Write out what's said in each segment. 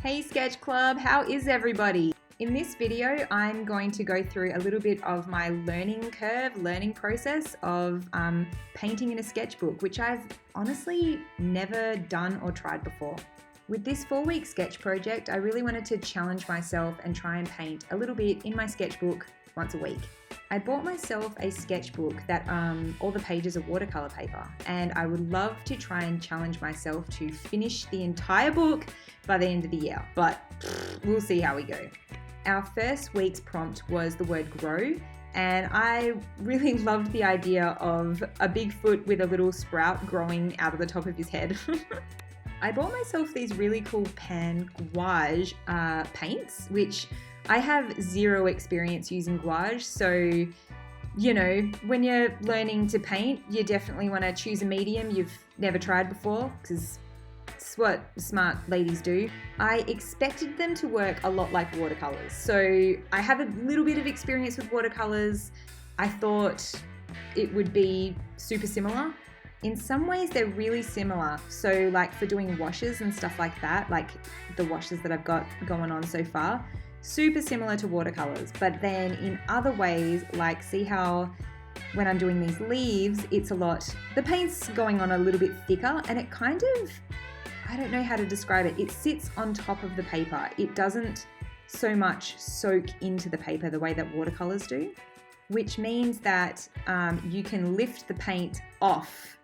Hey Sketch Club, how is everybody? In this video, I'm going to go through a little bit of my learning process of painting in a sketchbook, which I've honestly never done or tried before. With this 4-week sketch project, I really wanted to challenge myself and try and paint a little bit in my sketchbook once a week. I bought myself a sketchbook that all the pages are watercolor paper, and I would love to try and challenge myself to finish the entire book by the end of the year, but we'll see how we go. Our first week's prompt was the word grow, and I really loved the idea of a Bigfoot with a little sprout growing out of the top of his head. I bought myself these really cool pan gouache paints, which I have zero experience using gouache, so when you're learning to paint, you definitely want to choose a medium you've never tried before, because it's what smart ladies do. I expected them to work a lot like watercolors, so I have a little bit of experience with watercolors. I thought it would be super similar. In some ways, they're really similar. So like for doing washes and stuff like that, like the washes that I've got going on so far, super similar to watercolors. But then in other ways, like see how when I'm doing these leaves, the paint's going on a little bit thicker, and it kind of, I don't know how to describe it. It sits on top of the paper. It doesn't so much soak into the paper the way that watercolors do, which means that you can lift the paint off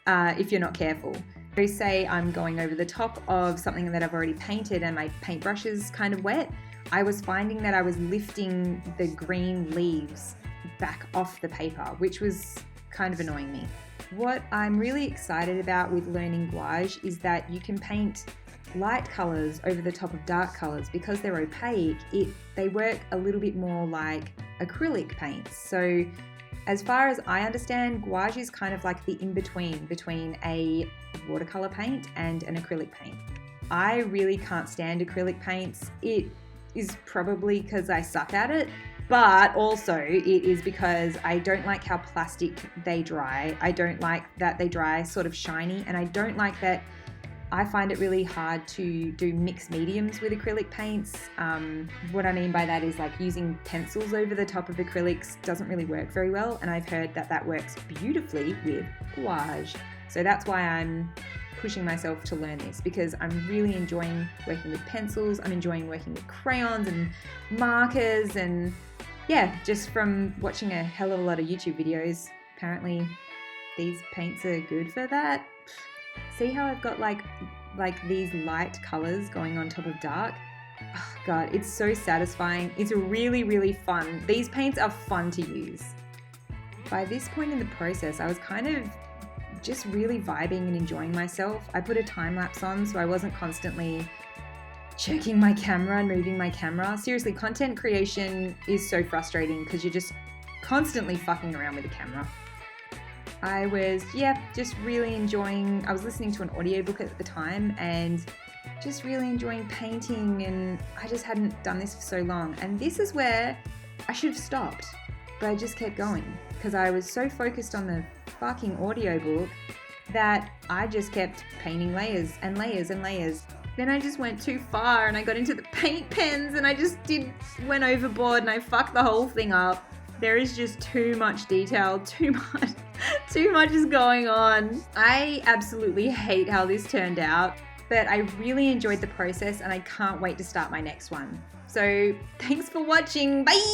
if you're not careful. So say I'm going over the top of something that I've already painted and my paintbrush is kind of wet, I was finding that I was lifting the green leaves back off the paper, which was kind of annoying me. What I'm really excited about with learning gouache is that you can paint light colors over the top of dark colors. Because they're opaque, they work a little bit more like acrylic paints. So as far as I understand, gouache is kind of like the in-between between a watercolor paint and an acrylic paint. I really can't stand acrylic paints. It is probably because I suck at it, but also it is because I don't like how plastic they dry. I don't like that they dry sort of shiny, and I don't like that. I find it really hard to do mixed mediums with acrylic paints. What I mean by that is like using pencils over the top of acrylics doesn't really work very well, and I've heard that works beautifully with gouache. So that's why I'm pushing myself to learn this, because I'm really enjoying working with pencils. I'm enjoying working with crayons and markers, and yeah, just from watching a hell of a lot of YouTube videos, apparently these paints are good for that. See how I've got like these light colors going on top of dark? Oh God, it's so satisfying. It's really, really fun. These paints are fun to use. By this point in the process, I was kind of just really vibing and enjoying myself. I put a time lapse on, so I wasn't constantly checking my camera and moving my camera. Seriously, content creation is so frustrating because you're just constantly fucking around with the camera. I was, just really enjoying, I was listening to an audiobook at the time and just really enjoying painting, and I just hadn't done this for so long. And this is where I should have stopped, but I just kept going because I was so focused on the fucking audiobook that I just kept painting layers and layers and layers. Then I just went too far and I got into the paint pens and I just went overboard and I fucked the whole thing up. There is just too much detail, too much is going on. I absolutely hate how this turned out, but I really enjoyed the process and I can't wait to start my next one. So thanks for watching. Bye!